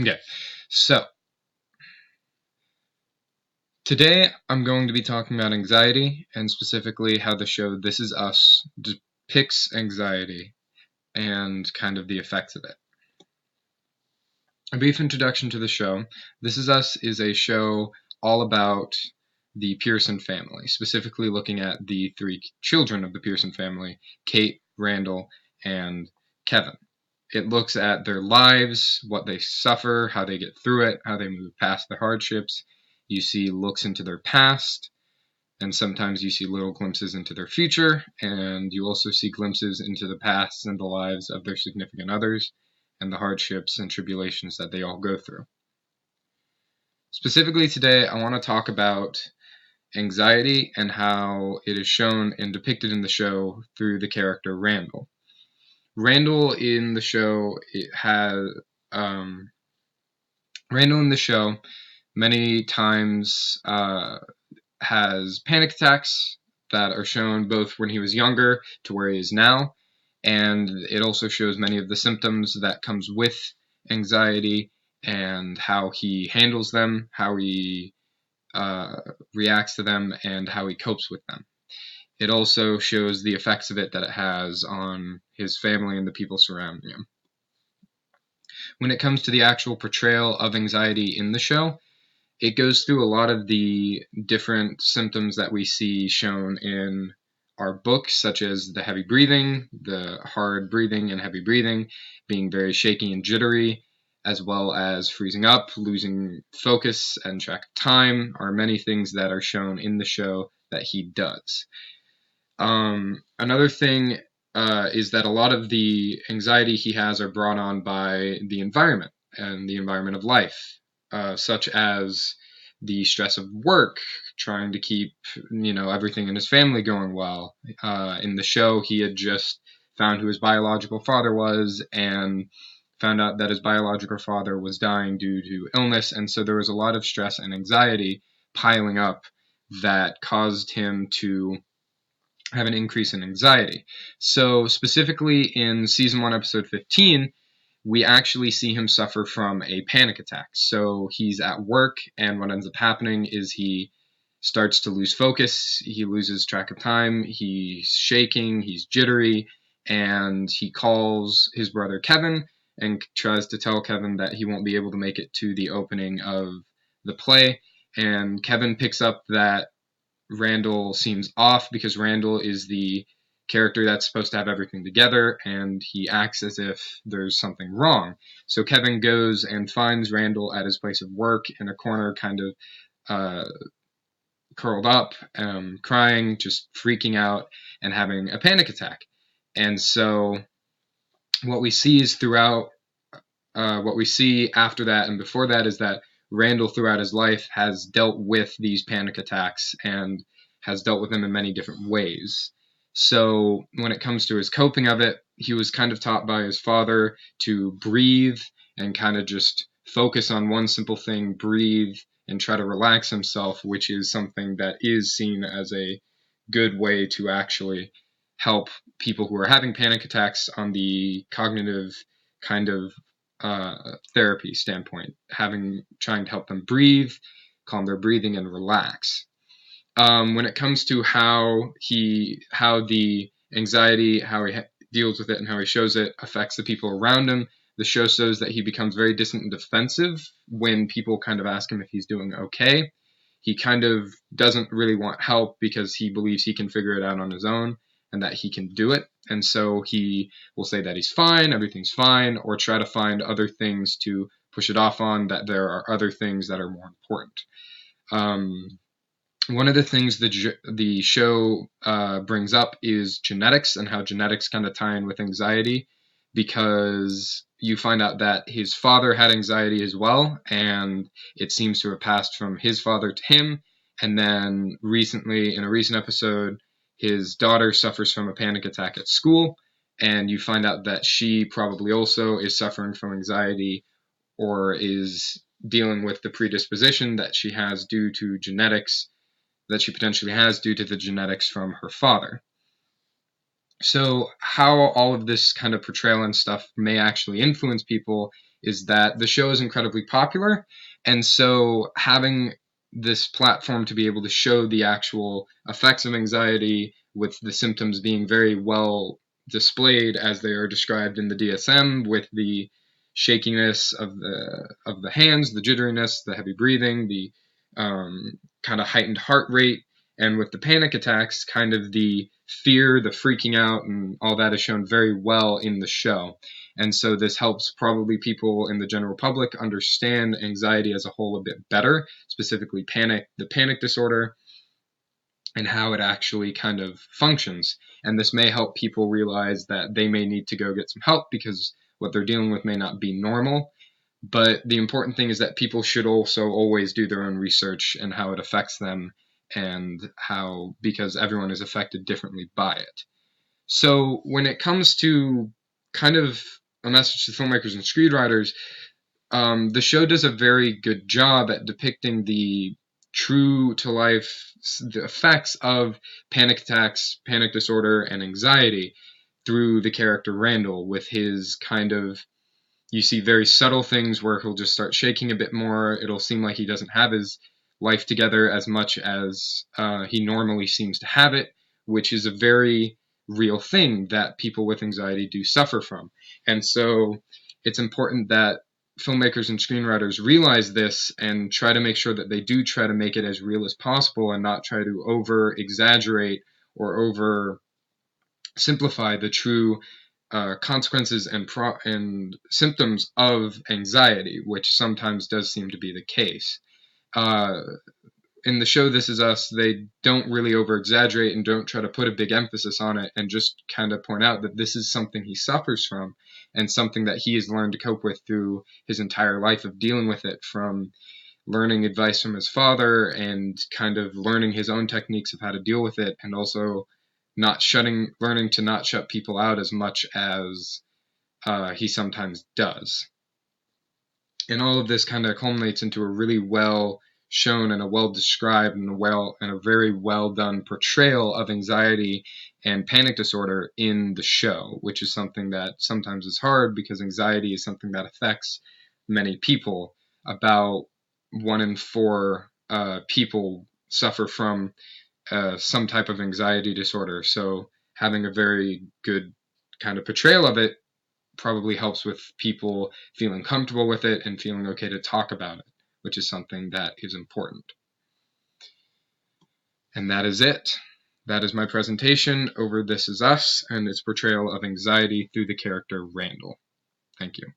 Okay, so today I'm going to be talking about anxiety and specifically how the show This Is Us depicts anxiety and kind of the effects of it. A brief introduction to the show. This Is Us is a show all about the Pearson family, specifically looking at the three children of the Pearson family, Kate, Randall, and Kevin. It looks at their lives, what they suffer, how they get through it, how they move past the hardships. You see looks into their past, and sometimes you see little glimpses into their future, and you also see glimpses into the past and the lives of their significant others and the hardships and tribulations that they all go through. Specifically today, I want to talk about anxiety and how it is shown and depicted in the show through the character Randall. Randall in the show Randall in the show many times has panic attacks that are shown both when he was younger to where he is now, and it also shows many of the symptoms that comes with anxiety and how he handles them, how he reacts to them, and how he copes with them. It also shows the effects of it that it has on his family and the people surrounding him. When it comes to the actual portrayal of anxiety in the show, it goes through a lot of the different symptoms that we see shown in our books, such as the heavy breathing, the hard breathing and heavy breathing, being very shaky and jittery, as well as freezing up, losing focus and track of time, are many things that are shown in the show that he does. Another thing is that a lot of the anxiety he has are brought on by the environment and the environment of life, such as the stress of work, trying to keep everything in his family going well. In the show, he had just found who his biological father was and found out that his biological father was dying due to illness, and so there was a lot of stress and anxiety piling up that caused him to have an increase in anxiety. So specifically in season 1, episode 15, we actually see him suffer from a panic attack. So he's at work, and what ends up happening is he starts to lose focus, he loses track of time, he's shaking, he's jittery, and he calls his brother Kevin and tries to tell Kevin that he won't be able to make it to the opening of the play. And Kevin picks up that Randall seems off because Randall is the character that's supposed to have everything together, and he acts as if there's something wrong. So Kevin goes and finds Randall at his place of work in a corner, kind of curled up, crying, just freaking out, and having a panic attack. And so what we see is what we see after that and before that is that Randall throughout his life has dealt with these panic attacks and has dealt with them in many different ways. So when it comes to his coping of it, he was kind of taught by his father to breathe and kind of just focus on one simple thing, breathe, and try to relax himself, which is something that is seen as a good way to actually help people who are having panic attacks on the cognitive kind of therapy standpoint, trying to help them breathe, calm their breathing, and relax. When it comes to how the anxiety, how he deals with it, and how he shows it affects the people around him, the show shows that he becomes very distant and defensive when people kind of ask him if he's doing okay. He kind of doesn't really want help because he believes he can figure it out on his own and that he can do it. And so he will say that he's fine, everything's fine, or try to find other things to push it off on, that there are other things that are more important. One of the things the show brings up is genetics and how genetics kind of tie in with anxiety, because you find out that his father had anxiety as well, and it seems to have passed from his father to him. And then recently, in a recent episode, his daughter suffers from a panic attack at school, and you find out that she probably also is suffering from anxiety or is dealing with the predisposition that she has due to genetics, that she potentially has due to the genetics from her father. So how all of this kind of portrayal and stuff may actually influence people is that the show is incredibly popular, and so having this platform to be able to show the actual effects of anxiety with the symptoms being very well displayed as they are described in the DSM, with the shakiness of the hands, the jitteriness, the heavy breathing, the kind of heightened heart rate, and with the panic attacks, kind of the fear, the freaking out, and all that is shown very well in the show. And so this helps probably people in the general public understand anxiety as a whole a bit better, specifically the panic disorder, and how it actually kind of functions. And this may help people realize that they may need to go get some help because what they're dealing with may not be normal. But the important thing is that people should also always do their own research and how it affects them, and how, because everyone is affected differently by it. So when it comes to kind of a message to filmmakers and screenwriters, the show does a very good job at depicting the true to life the effects of panic attacks, panic disorder, and anxiety through the character Randall, with his kind of, you see very subtle things where he'll just start shaking a bit more. It'll seem like he doesn't have his life together as much as he normally seems to have it, which is a very real thing that people with anxiety do suffer from. And so it's important that filmmakers and screenwriters realize this and try to make sure that they do try to make it as real as possible and not try to over exaggerate or over simplify the true consequences and symptoms of anxiety, which sometimes does seem to be the case. Uh, in the show This Is Us, they don't really over exaggerate and don't try to put a big emphasis on it, and just kind of point out that this is something he suffers from and something that he has learned to cope with through his entire life of dealing with it, from learning advice from his father and kind of learning his own techniques of how to deal with it, and also learning to not shut people out as much as he sometimes does. And all of this kind of culminates into a really well shown and a well described and a very well done portrayal of anxiety and panic disorder in the show, which is something that sometimes is hard because anxiety is something that affects many people. About 1 in 4 people suffer from some type of anxiety disorder. So having a very good kind of portrayal of it probably helps with people feeling comfortable with it and feeling okay to talk about it, which is something that is important. And that is it. That is my presentation over This Is Us and its portrayal of anxiety through the character Randall. Thank you.